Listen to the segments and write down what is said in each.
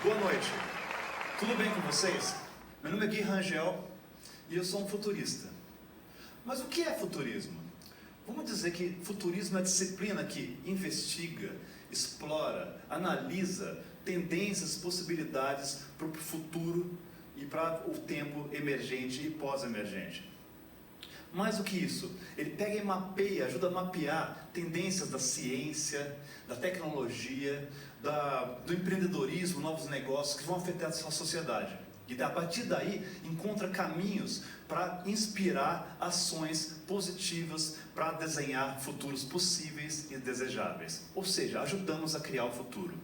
Boa noite. Tudo bem com vocês? Meu nome é Gui Rangel e eu sou um futurista. Mas o que é futurismo? Vamos dizer que futurismo é a disciplina que investiga, explora, analisa tendências, possibilidades para o futuro e para o tempo emergente e pós-emergente. Mais do que isso, ele pega e mapeia, ajuda a mapear tendências da ciência, da tecnologia, do empreendedorismo, novos negócios que vão afetar a sua sociedade. E a partir daí, encontra caminhos para inspirar ações positivas para desenhar futuros possíveis e desejáveis. Ou seja, ajudamos a criar o futuro.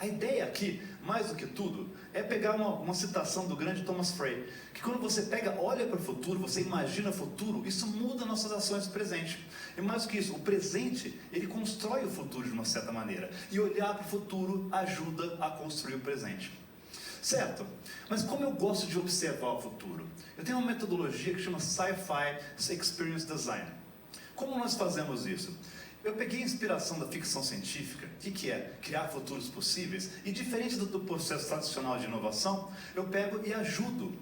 A ideia aqui, mais do que tudo, é pegar uma citação do grande Thomas Frey, que quando você olha para o futuro, você imagina o futuro, isso muda nossas ações do presente. E mais do que isso, o presente, ele constrói o futuro de uma certa maneira. E olhar para o futuro ajuda a construir o presente. Certo, mas como eu gosto de observar o futuro? Eu tenho uma metodologia que chama Sci-Fi Experience Design. Como nós fazemos isso? Eu peguei a inspiração da ficção científica, que é criar futuros possíveis, e diferente do processo tradicional de inovação, eu pego e ajudo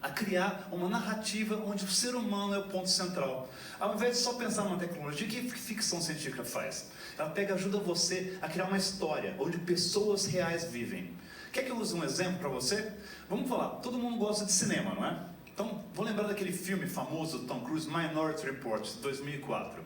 a criar uma narrativa onde o ser humano é o ponto central. Ao invés de só pensar numa tecnologia, o que ficção científica faz? Ela pega e ajuda você a criar uma história onde pessoas reais vivem. Quer que eu use um exemplo para você? Vamos falar, todo mundo gosta de cinema, não é? Então, vou lembrar daquele filme famoso do Tom Cruise, Minority Report, de 2004.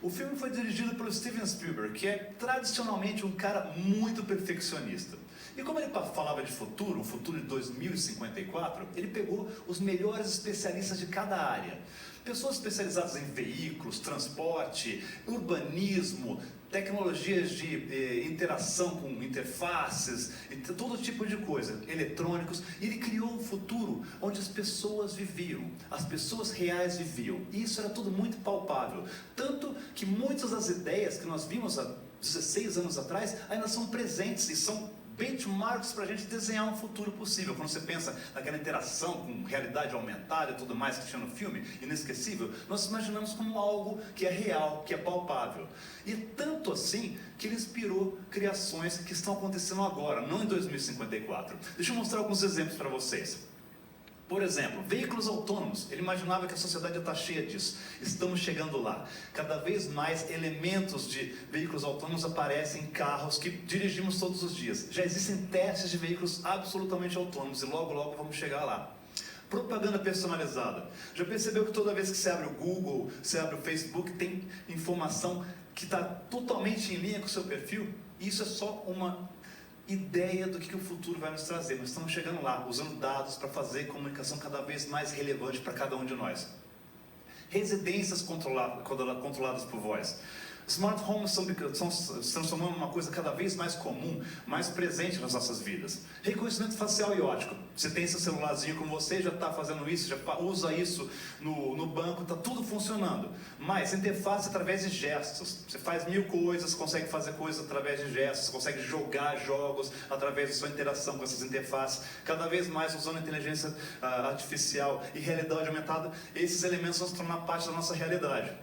O filme foi dirigido pelo Steven Spielberg, que é tradicionalmente um cara muito perfeccionista. E como ele falava de futuro, um futuro de 2054, ele pegou os melhores especialistas de cada área. Pessoas especializadas em veículos, transporte, urbanismo, tecnologias de interação com interfaces, e todo tipo de coisa, eletrônicos. E ele criou um futuro onde as pessoas viviam, as pessoas reais viviam. E isso era tudo muito palpável. Tanto que muitas das ideias que nós vimos há 16 anos atrás ainda são presentes e são benchmarks para a gente desenhar um futuro possível. Quando você pensa naquela interação com realidade aumentada e tudo mais que tinha no filme, inesquecível, nós imaginamos como algo que é real, que é palpável. E tanto assim que ele inspirou criações que estão acontecendo agora, não em 2054. Deixa eu mostrar alguns exemplos para vocês. Por exemplo, veículos autônomos. Ele imaginava que a sociedade já está cheia disso. Estamos chegando lá. Cada vez mais elementos de veículos autônomos aparecem em carros que dirigimos todos os dias. Já existem testes de veículos absolutamente autônomos e logo, logo vamos chegar lá. Propaganda personalizada. Já percebeu que toda vez que você abre o Google, você abre o Facebook, tem informação que está totalmente em linha com o seu perfil? Isso é só uma ideia do que o futuro vai nos trazer, mas estamos chegando lá, usando dados para fazer comunicação cada vez mais relevante para cada um de nós. Residências controladas por voz. Smart homes estão se transformando numa coisa cada vez mais comum, mais presente nas nossas vidas. Reconhecimento facial e óptico. Você tem seu celularzinho com você, já está fazendo isso, já usa isso no banco, está tudo funcionando. Mas interface através de gestos. Você faz 1000 coisas, consegue fazer coisas através de gestos, consegue jogar jogos através da sua interação com essas interfaces. Cada vez mais usando inteligência artificial e realidade aumentada, esses elementos vão se tornar parte da nossa realidade.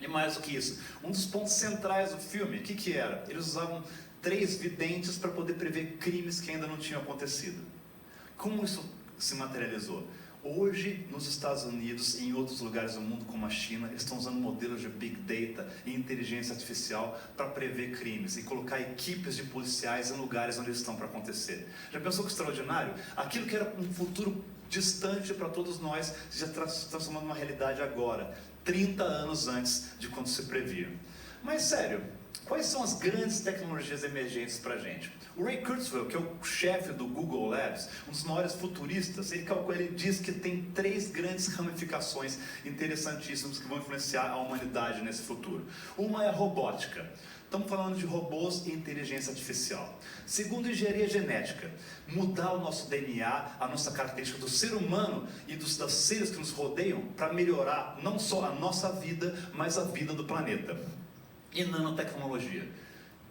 E mais do que isso, um dos pontos centrais do filme, o que era? Eles usavam 3 videntes para poder prever crimes que ainda não tinham acontecido. Como isso se materializou? Hoje, nos Estados Unidos e em outros lugares do mundo, como a China, estão usando modelos de Big Data e inteligência artificial para prever crimes e colocar equipes de policiais em lugares onde eles estão para acontecer. Já pensou que extraordinário? Aquilo que era um futuro distante para todos nós, já está se transformando numa realidade agora, 30 anos antes de quando se previa. Mas sério, quais são as grandes tecnologias emergentes para a gente? O Ray Kurzweil, que é o chefe do Google Labs, um dos maiores futuristas, ele diz que tem 3 grandes ramificações interessantíssimas que vão influenciar a humanidade nesse futuro. Uma é a robótica. Estamos falando de robôs e inteligência artificial. Segundo, engenharia genética. Mudar o nosso DNA, a nossa característica do ser humano e dos seres que nos rodeiam para melhorar não só a nossa vida, mas a vida do planeta. E nanotecnologia.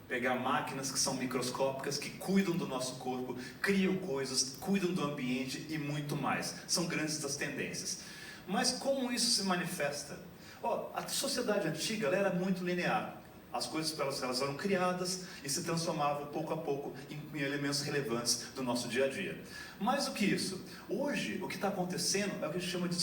Pegar máquinas que são microscópicas, que cuidam do nosso corpo, criam coisas, cuidam do ambiente e muito mais. São grandes das tendências. Mas como isso se manifesta? A sociedade antiga ela era muito linear. As coisas elas eram criadas e se transformavam pouco a pouco em elementos relevantes do nosso dia a dia. Mais do que isso, hoje o que está acontecendo é o que a gente chama de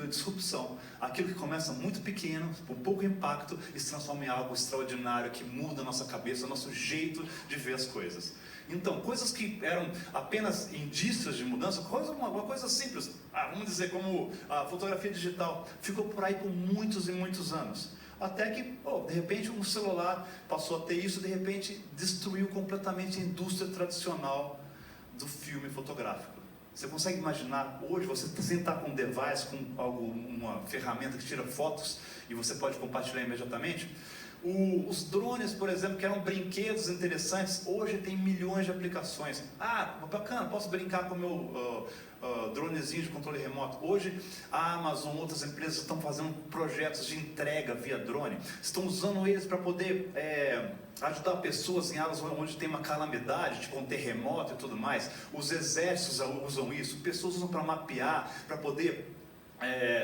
disrupção. Aquilo que começa muito pequeno, com pouco impacto, e se transforma em algo extraordinário que muda a nossa cabeça, o nosso jeito de ver as coisas. Então, coisas que eram apenas indícios de mudança, uma coisa simples, vamos dizer como a fotografia digital, ficou por aí por muitos e muitos anos. Até que, de repente, um celular passou a ter isso, de repente, destruiu completamente a indústria tradicional do filme fotográfico. Você consegue imaginar, hoje, você sentar com um device, com uma ferramenta que tira fotos, e você pode compartilhar imediatamente? Os drones, por exemplo, que eram brinquedos interessantes, hoje tem milhões de aplicações. Bacana, posso brincar com o meu dronezinho de controle remoto. Hoje a Amazon, outras empresas estão fazendo projetos de entrega via drone, estão usando eles para poder ajudar pessoas em áreas onde tem uma calamidade, tipo um terremoto e tudo mais. Os exércitos usam isso, pessoas usam para mapear, para poder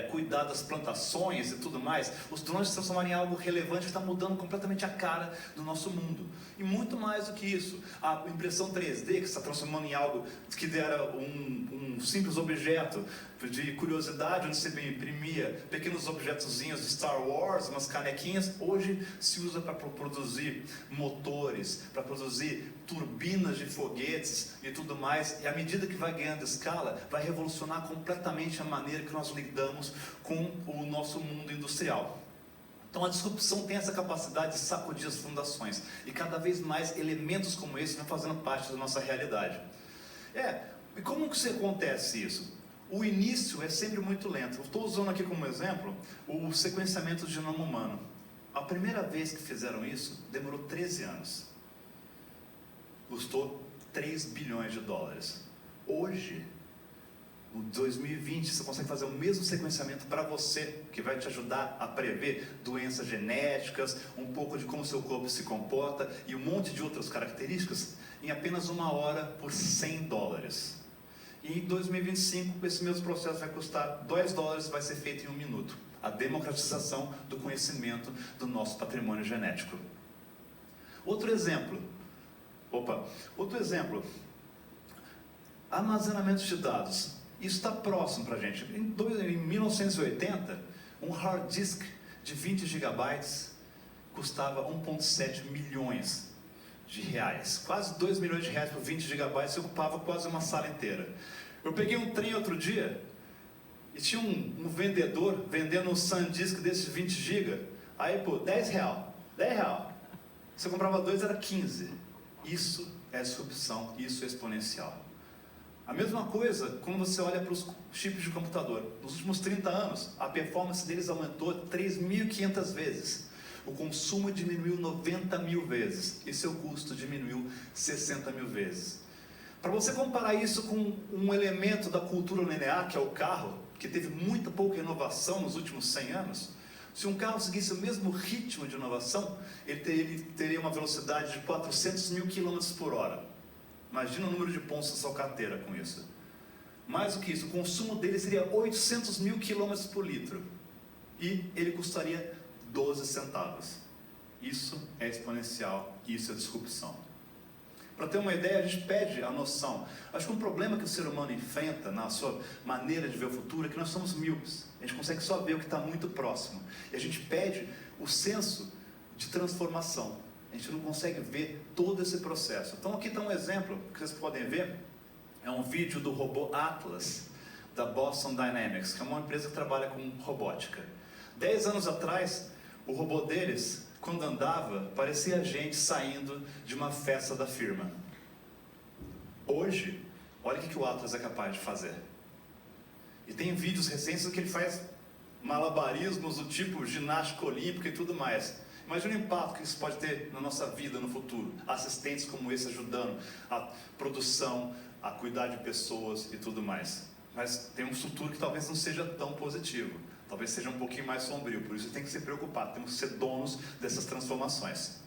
cuidar das plantações e tudo mais. Os drones se transformaram em algo relevante que está mudando completamente a cara do nosso mundo. E muito mais do que isso, a impressão 3D que está transformando em algo que era um simples objeto de curiosidade, onde você imprimia pequenos objetozinhos de Star Wars, umas canequinhas, hoje se usa para produzir motores, para produzir turbinas de foguetes e tudo mais, e à medida que vai ganhando escala, vai revolucionar completamente a maneira que nós lidamos com o nosso mundo industrial. Então a disrupção tem essa capacidade de sacudir as fundações, e cada vez mais elementos como esse vão fazendo parte da nossa realidade. E como que acontece isso? O início é sempre muito lento. Eu estou usando aqui como exemplo o sequenciamento do genoma humano. A primeira vez que fizeram isso, demorou 13 anos. Custou 3 bilhões de dólares. Hoje, em 2020, você consegue fazer o mesmo sequenciamento para você, que vai te ajudar a prever doenças genéticas, um pouco de como seu corpo se comporta e um monte de outras características, em apenas 1 hora por 100 dólares. E em 2025, esse mesmo processo vai custar 2 dólares, vai ser feito em 1 minuto. A democratização do conhecimento do nosso patrimônio genético. Outro exemplo, armazenamento de dados. Isso está próximo para a gente. Em 1980, um hard disk de 20 gigabytes custava 1,7 milhões de reais. Quase 2 milhões de reais por 20 gigabytes, ocupava quase uma sala inteira. Eu peguei um trem outro dia e tinha um vendedor vendendo um SanDisk desses 20 GB. Aí, R$10. R$10. Você comprava 2, era 15. Isso é disrupção, isso é exponencial. A mesma coisa quando você olha para os chips de computador. Nos últimos 30 anos, a performance deles aumentou 3.500 vezes. O consumo diminuiu 90 mil vezes e seu custo diminuiu 60 mil vezes. Para você comparar isso com um elemento da cultura linear, que é o carro, que teve muito pouca inovação nos últimos 100 anos, se um carro seguisse o mesmo ritmo de inovação, ele teria uma velocidade de 400 mil km por hora. Imagina o número de pontos na sua carteira com isso. Mais do que isso, o consumo dele seria 800 mil km por litro. E ele custaria 12 centavos. Isso é exponencial, isso é disrupção. Para ter uma ideia, a gente perde a noção. Acho que um problema que o ser humano enfrenta na sua maneira de ver o futuro é que nós somos míopes. A gente consegue só ver o que está muito próximo. E a gente perde o senso de transformação. A gente não consegue ver todo esse processo. Então aqui está um exemplo que vocês podem ver. É um vídeo do robô Atlas, da Boston Dynamics, que é uma empresa que trabalha com robótica. 10 anos atrás, o robô deles, quando andava, parecia a gente saindo de uma festa da firma. Hoje, olha o que o Atlas é capaz de fazer. E tem vídeos recentes que ele faz malabarismos do tipo ginástica olímpica e tudo mais. Imagina o impacto que isso pode ter na nossa vida no futuro. Assistentes como esse ajudando a produção, a cuidar de pessoas e tudo mais. Mas tem um futuro que talvez não seja tão positivo. Talvez seja um pouquinho mais sombrio, por isso tem que se preocupar, temos que ser donos dessas transformações.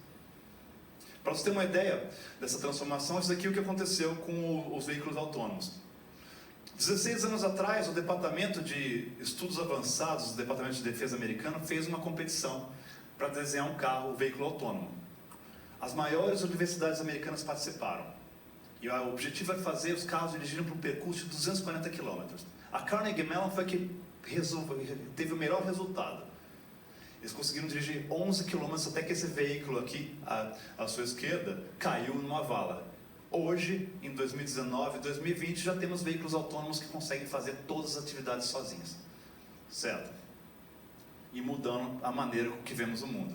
Para você ter uma ideia dessa transformação, isso aqui é o que aconteceu com os veículos autônomos. 16 anos atrás, o Departamento de Estudos Avançados do Departamento de Defesa americano fez uma competição para desenhar um carro, um veículo autônomo. As maiores universidades americanas participaram. E o objetivo é fazer os carros dirigirem por um percurso de 240 km. A Carnegie Mellon foi que teve o melhor resultado. Eles conseguiram dirigir 11 km até que esse veículo aqui, à sua esquerda, caiu numa vala. Hoje, em 2019 e 2020, já temos veículos autônomos que conseguem fazer todas as atividades sozinhos. Certo? E mudando a maneira com que vemos o mundo.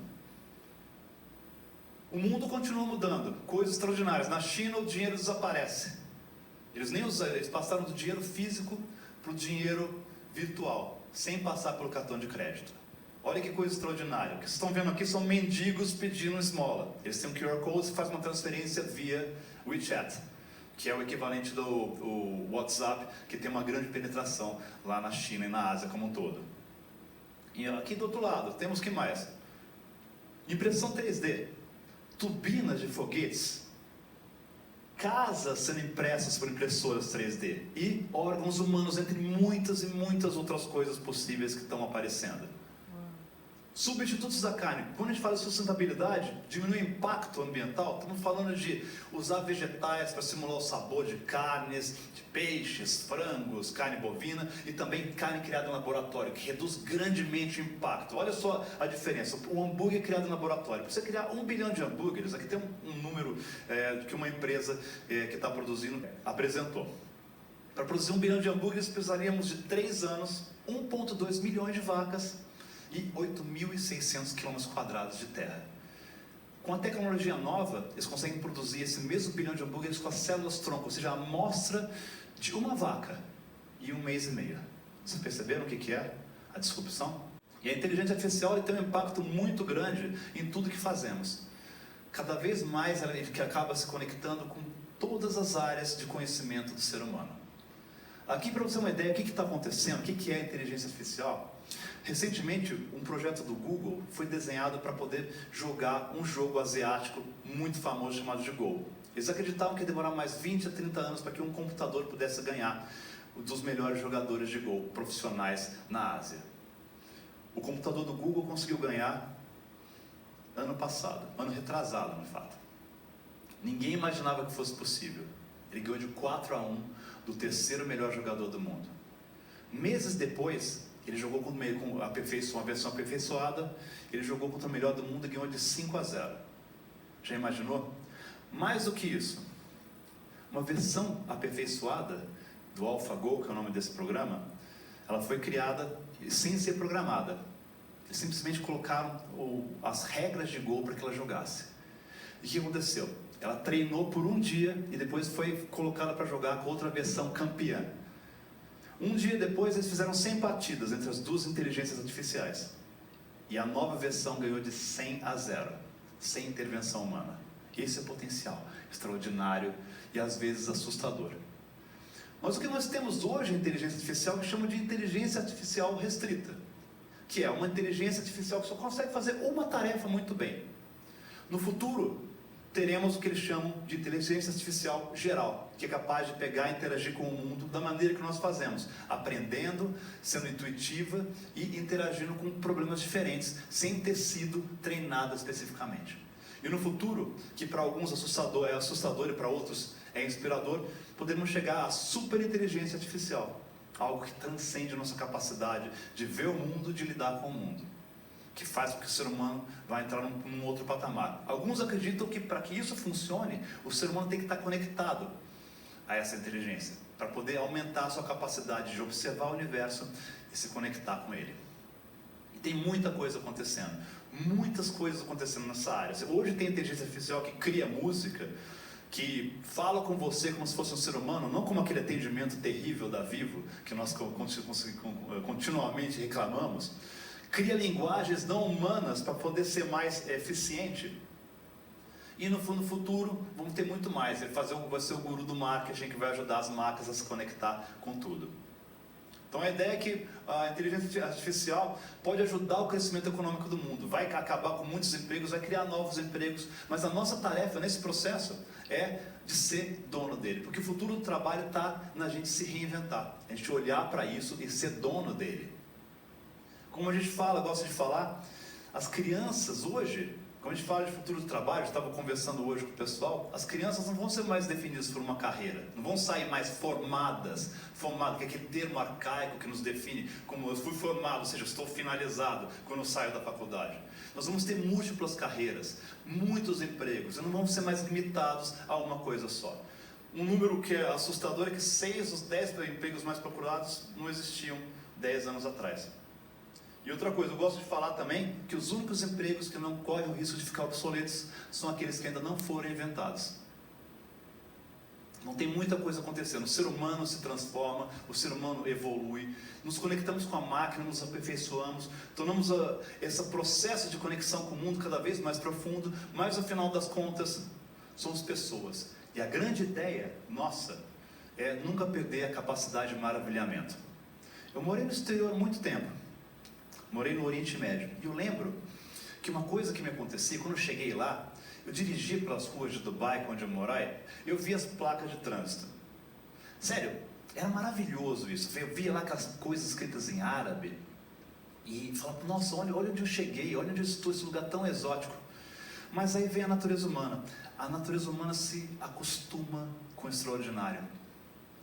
O mundo continua mudando, coisas extraordinárias. Na China o dinheiro desaparece. Eles passaram do dinheiro físico para o dinheiro virtual, sem passar pelo cartão de crédito. Olha que coisa extraordinária. O que vocês estão vendo aqui são mendigos pedindo esmola. Eles têm um QR Code e faz uma transferência via WeChat, que é o equivalente do WhatsApp, que tem uma grande penetração lá na China e na Ásia como um todo. E aqui do outro lado, temos o que mais? Impressão 3D. Turbinas de foguetes, casas sendo impressas por impressoras 3D e órgãos humanos, entre muitas e muitas outras coisas possíveis que estão aparecendo. Substitutos da carne. Quando a gente fala de sustentabilidade, diminuir o impacto ambiental, estamos falando de usar vegetais para simular o sabor de carnes, de peixes, frangos, carne bovina e também carne criada em laboratório, que reduz grandemente o impacto. Olha só a diferença. O hambúrguer criado em laboratório. Para você criar 1 bilhão de hambúrgueres, aqui tem um número que uma empresa que está produzindo apresentou. Para produzir 1 bilhão de hambúrgueres precisaríamos de 3 anos, 1,2 milhões de vacas e 8.600 km² de terra. Com a tecnologia nova, eles conseguem produzir esse mesmo bilhão de hambúrgueres com as células tronco, ou seja, a amostra de uma vaca em 1 mês e meio. Vocês perceberam o que é a disrupção? E a inteligência artificial tem um impacto muito grande em tudo que fazemos. Cada vez mais ela acaba se conectando com todas as áreas de conhecimento do ser humano. Aqui, para você ter uma ideia, o que está acontecendo, o que é a inteligência artificial? Recentemente, um projeto do Google foi desenhado para poder jogar um jogo asiático muito famoso chamado de Go. Eles acreditavam que ia demorar mais 20 a 30 anos para que um computador pudesse ganhar dos melhores jogadores de Go profissionais na Ásia. O computador do Google conseguiu ganhar ano passado, ano retrasado, no fato. Ninguém imaginava que fosse possível. Ele ganhou de 4-1 do terceiro melhor jogador do mundo. Meses depois, ele jogou com uma versão aperfeiçoada, ele jogou contra o melhor do mundo e ganhou de 5-0. Já imaginou? Mais do que isso, uma versão aperfeiçoada do AlphaGo, que é o nome desse programa, ela foi criada sem ser programada. Eles simplesmente colocaram as regras de Go para que ela jogasse. E o que aconteceu? Ela treinou por um dia e depois foi colocada para jogar com outra versão campeã. Um dia depois eles fizeram 100 partidas entre as duas inteligências artificiais. E a nova versão ganhou de 100-0, sem intervenção humana. Esse é o potencial extraordinário e às vezes assustador. Mas o que nós temos hoje em inteligência artificial que chama de inteligência artificial restrita, que é uma inteligência artificial que só consegue fazer uma tarefa muito bem. No futuro, teremos o que eles chamam de inteligência artificial geral, que é capaz de pegar e interagir com o mundo da maneira que nós fazemos, aprendendo, sendo intuitiva e interagindo com problemas diferentes, sem ter sido treinada especificamente. E no futuro, que para alguns é assustador e para outros é inspirador, podemos chegar à superinteligência artificial, algo que transcende a nossa capacidade de ver o mundo, de lidar com o mundo, que faz com que o ser humano vá entrar num outro patamar. Alguns acreditam que para que isso funcione, o ser humano tem que estar conectado a essa inteligência, para poder aumentar a sua capacidade de observar o universo e se conectar com ele. E tem muita coisa acontecendo, muitas coisas acontecendo nessa área. Hoje tem inteligência artificial que cria música, que fala com você como se fosse um ser humano, não como aquele atendimento terrível da Vivo, que nós continuamente reclamamos. Cria linguagens não humanas para poder ser mais eficiente. E no futuro, vamos ter muito mais. Ele vai ser o guru do marketing que vai ajudar as marcas a se conectar com tudo. Então a ideia é que a inteligência artificial pode ajudar o crescimento econômico do mundo. Vai acabar com muitos empregos, vai criar novos empregos. Mas a nossa tarefa nesse processo é de ser dono dele. Porque o futuro do trabalho está na gente se reinventar. A gente olhar para isso e ser dono dele. Como a gente gosta de falar, As crianças hoje, quando a gente fala de futuro do trabalho, eu estava conversando hoje com o pessoal, as crianças não vão ser mais definidas por uma carreira, não vão sair mais formadas, que é aquele termo arcaico que nos define, como eu fui formado, ou seja, eu estou finalizado quando eu saio da faculdade. Nós vamos ter múltiplas carreiras, muitos empregos, e não vamos ser mais limitados a uma coisa só. Um número que é assustador é que 6 dos 10 empregos mais procurados não existiam 10 anos atrás. E outra coisa, eu gosto de falar também que os únicos empregos que não correm o risco de ficar obsoletos são aqueles que ainda não foram inventados. Não tem muita coisa acontecendo, o ser humano se transforma, o ser humano evolui, nos conectamos com a máquina, nos aperfeiçoamos, tornamos esse processo de conexão com o mundo cada vez mais profundo, mas ao final das contas, somos pessoas. E a grande ideia nossa é nunca perder a capacidade de maravilhamento. Eu morei no exterior há muito tempo, morei no Oriente Médio, e eu lembro que uma coisa que me acontecia, quando eu cheguei lá, eu dirigi pelas ruas de Dubai, onde eu morei, eu via as placas de trânsito. Sério, era maravilhoso isso. Eu via lá aquelas coisas escritas em árabe e falava, nossa, olha onde eu cheguei, olha onde eu estou, esse lugar tão exótico. Mas aí vem a natureza humana. A natureza humana se acostuma com o extraordinário.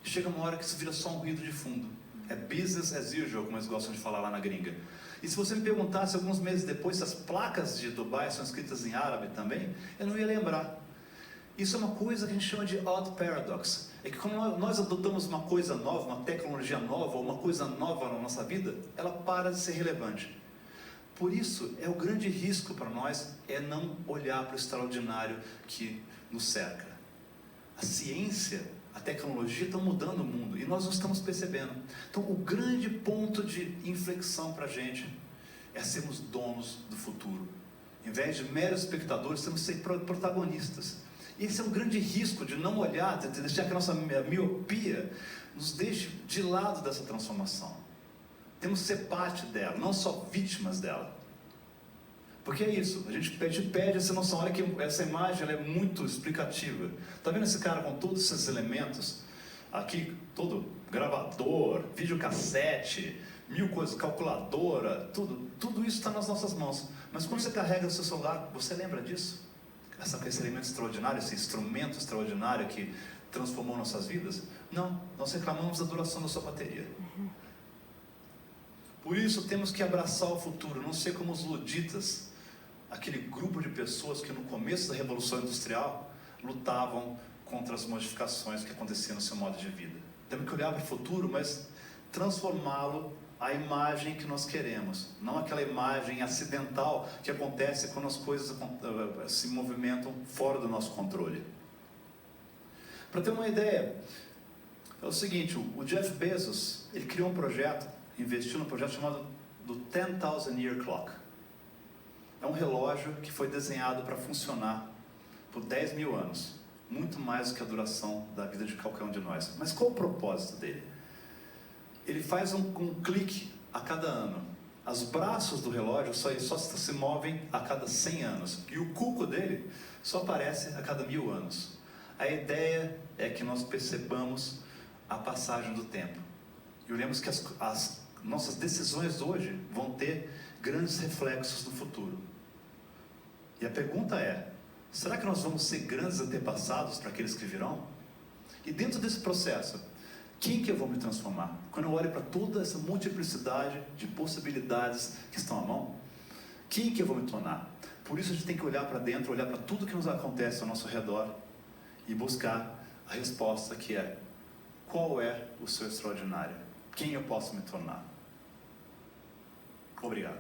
Chega uma hora que isso vira só um ruído de fundo. É business as usual, como eles gostam de falar lá na gringa. E se você me perguntasse alguns meses depois se as placas de Dubai são escritas em árabe também, eu não ia lembrar. Isso é uma coisa que a gente chama de odd paradox. É que quando nós adotamos uma coisa nova, uma tecnologia nova, ou uma coisa nova na nossa vida, ela para de ser relevante. Por isso, é o grande risco para nós, é não olhar para o extraordinário que nos cerca. A ciência, a tecnologia estão mudando o mundo e nós não estamos percebendo. Então, o grande ponto de inflexão para a gente é sermos donos do futuro. Em vez de meros espectadores, temos que ser protagonistas. E esse é um grande risco de não olhar, de deixar que a nossa miopia nos deixe de lado dessa transformação. Temos que ser parte dela, não só vítimas dela. Porque é isso, a gente perde essa noção. Olha que essa imagem ela é muito explicativa. Está vendo esse cara com todos esses elementos? Aqui, todo gravador, videocassete, 1000 coisas, calculadora, tudo isso está nas nossas mãos. Mas quando você carrega o seu celular, você lembra disso? Esse elemento extraordinário, esse instrumento extraordinário que transformou nossas vidas? Não, nós reclamamos da duração da sua bateria. Por isso temos que abraçar o futuro, não ser como os luditas, aquele grupo de pessoas que no começo da Revolução Industrial lutavam contra as modificações que aconteciam no seu modo de vida. Temos que olhar para o futuro, mas transformá-lo à imagem que nós queremos, não aquela imagem acidental que acontece quando as coisas se movimentam fora do nosso controle. Para ter uma ideia, é o seguinte, o Jeff Bezos, ele criou um projeto, investiu num projeto chamado do 10,000 Year Clock. É um relógio que foi desenhado para funcionar por 10.000 anos, muito mais do que a duração da vida de qualquer um de nós. Mas qual o propósito dele? Ele faz um clique a cada ano. Os braços do relógio só se movem a cada 100 anos. E o cuco dele só aparece a cada 1000 anos. A ideia é que nós percebamos a passagem do tempo. E olhemos que as nossas decisões hoje vão ter grandes reflexos no futuro. E a pergunta é, será que nós vamos ser grandes antepassados para aqueles que virão? E dentro desse processo, quem que eu vou me transformar? Quando eu olho para toda essa multiplicidade de possibilidades que estão à mão, quem que eu vou me tornar? Por isso a gente tem que olhar para dentro, olhar para tudo que nos acontece ao nosso redor e buscar a resposta que é, qual é o seu extraordinário? Quem eu posso me tornar? Obrigado.